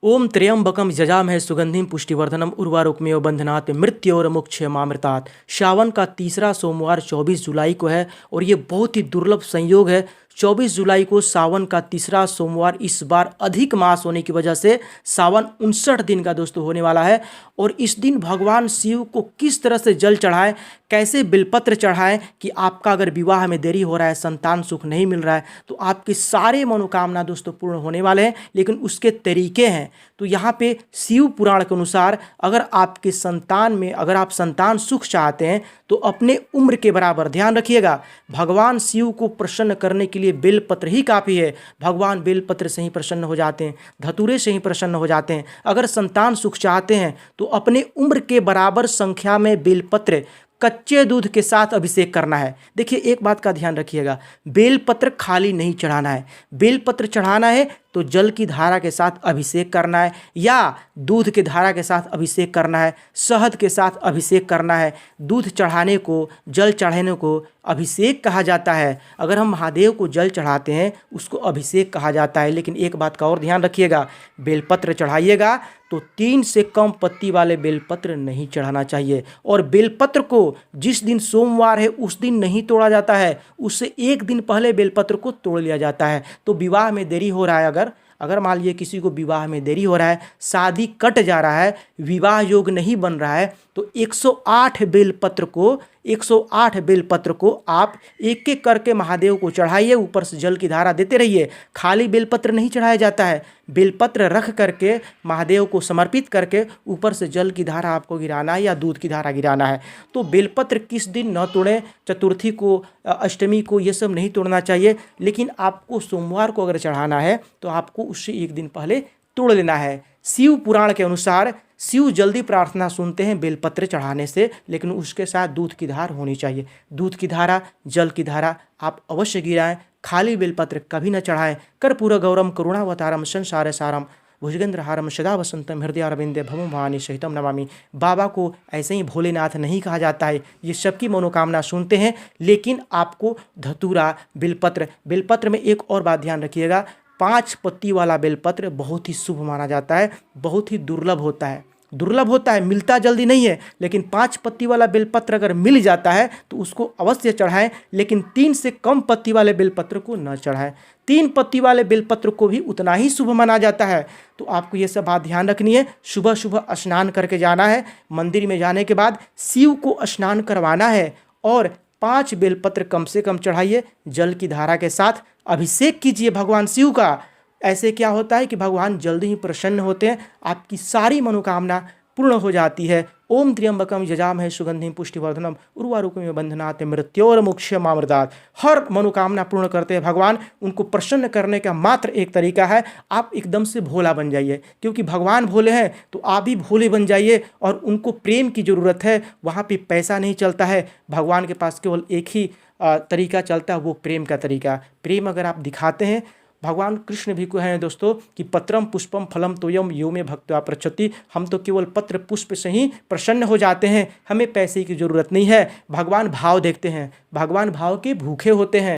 ओम त्र्यंबकम यजामहे सुगंधिम पुष्टिवर्धनम उर्वारुकमेव बंधनात् मृत्योर्मुक्षयमामृतात्। श्रावण का तीसरा सोमवार 24 जुलाई को है और ये बहुत ही दुर्लभ संयोग है। 24 जुलाई को सावन का तीसरा सोमवार इस बार अधिक मास होने की वजह से सावन 59 दिन का दोस्तों होने वाला है। और इस दिन भगवान शिव को किस तरह से जल चढ़ाएं, कैसे बिलपत्र चढ़ाएं कि आपका अगर विवाह में देरी हो रहा है, संतान सुख नहीं मिल रहा है, तो आपकी सारे मनोकामना दोस्तों पूर्ण होने वाले हैं। लेकिन उसके तरीके हैं। तो यहाँ पे शिव पुराण के अनुसार अगर आपके संतान में अगर आप संतान सुख चाहते हैं तो अपने उम्र के बराबर, ध्यान रखिएगा, भगवान शिव को प्रसन्न करने के लिए बेलपत्र ही काफ़ी है। भगवान बेलपत्र से ही प्रसन्न हो जाते हैं, धतूरे से ही प्रसन्न हो जाते हैं। अगर संतान सुख चाहते हैं तो अपने उम्र के बराबर संख्या में बेलपत्र कच्चे दूध के साथ अभिषेक करना है। देखिए एक बात का ध्यान रखिएगा, बेलपत्र खाली नहीं चढ़ाना है। बेलपत्र चढ़ाना है तो जल की धारा के साथ अभिषेक करना है, या दूध की धारा के साथ अभिषेक करना है, शहद के साथ अभिषेक करना है। दूध चढ़ाने को, जल चढ़ाने को अभिषेक कहा जाता है। अगर हम महादेव को जल चढ़ाते हैं उसको अभिषेक कहा जाता है। लेकिन एक बात का और ध्यान रखिएगा, बेलपत्र चढ़ाइएगा तो 3 से कम पत्ती वाले बेलपत्र नहीं चढ़ाना चाहिए। और बेलपत्र को जिस दिन सोमवार है उस दिन नहीं तोड़ा जाता है, उससे एक दिन पहले बेलपत्र को तोड़ लिया जाता है। तो विवाह में देरी हो रहा है, अगर मान लीजिए किसी को विवाह में देरी हो रहा है, शादी कट जा रहा है, विवाह योग नहीं बन रहा है, तो 108 बेलपत्र को आप एक एक करके महादेव को चढ़ाइए। ऊपर से जल की धारा देते रहिए। खाली बेलपत्र नहीं चढ़ाया जाता है, बेलपत्र रख करके महादेव को समर्पित करके ऊपर से जल की धारा आपको गिराना है या दूध की धारा गिराना है। तो बेलपत्र किस दिन न तोड़ें, चतुर्थी को, अष्टमी को, ये सब नहीं तोड़ना चाहिए। लेकिन आपको सोमवार को अगर चढ़ाना है तो आपको उससे एक दिन पहले तोड़ लेना है। शिव पुराण के अनुसार शिव जल्दी प्रार्थना सुनते हैं बेलपत्र चढ़ाने से, लेकिन उसके साथ दूध की धार होनी चाहिए। दूध की धारा, जल की धारा आप अवश्य गिराएं। खाली बेलपत्र कभी न चढ़ाएं। कर्पूर गौरम करुणावतारम संसार सारम भुजगेंद्रहारम सदा वसंतम हृदयारविंदे भवम भवानी सहितम नमामि। बाबा को ऐसे ही भोलेनाथ नहीं कहा जाता है, ये सबकी मनोकामना सुनते हैं। लेकिन आपको धतूरा, बेलपत्र में एक और बात ध्यान रखिएगा, 5 पत्ती वाला बेलपत्र बहुत ही शुभ माना जाता है, बहुत ही दुर्लभ होता है, मिलता जल्दी नहीं है। लेकिन 5 पत्ती वाला बेलपत्र अगर मिल जाता है तो उसको अवश्य चढ़ाएं। लेकिन 3 से कम पत्ती वाले बेलपत्र को न चढ़ाएं। 3 पत्ती वाले बेलपत्र को भी उतना ही शुभ माना जाता है। तो आपको ये सब बात ध्यान रखनी है। सुबह सुबह स्नान करके जाना है, मंदिर में जाने के बाद शिव को स्नान करवाना है और 5 बेलपत्र कम से कम चढ़ाइए। जल की धारा के साथ अभिषेक कीजिए भगवान शिव का। ऐसे क्या होता है कि भगवान जल्दी ही प्रसन्न होते हैं, आपकी सारी मनोकामना पूर्ण हो जाती है। ओम त्र्यंबकम यजामहे सुगंधिम पुष्टिवर्धनम उर्वारुकमेव बंधनात् मृत्योर्मुक्षयमामृतात्। हर मनोकामना पूर्ण करते हैं भगवान। उनको प्रसन्न करने का मात्र एक तरीका है, आप एकदम से भोला बन जाइए। क्योंकि भगवान भोले हैं तो आप भी भोले बन जाइए। और उनको प्रेम की ज़रूरत है, वहाँ पे पैसा नहीं चलता है। भगवान के पास केवल एक ही तरीका चलता है, वो प्रेम का तरीका। प्रेम अगर आप दिखाते हैं, भगवान कृष्ण भी को हैं दोस्तों कि पत्रम पुष्पम फलम तोयम यो में भक्त्या प्रचति। हम तो केवल पत्र पुष्प से ही प्रसन्न हो जाते हैं, हमें पैसे की ज़रूरत नहीं है। भगवान भाव देखते हैं, भगवान भाव के भूखे होते हैं।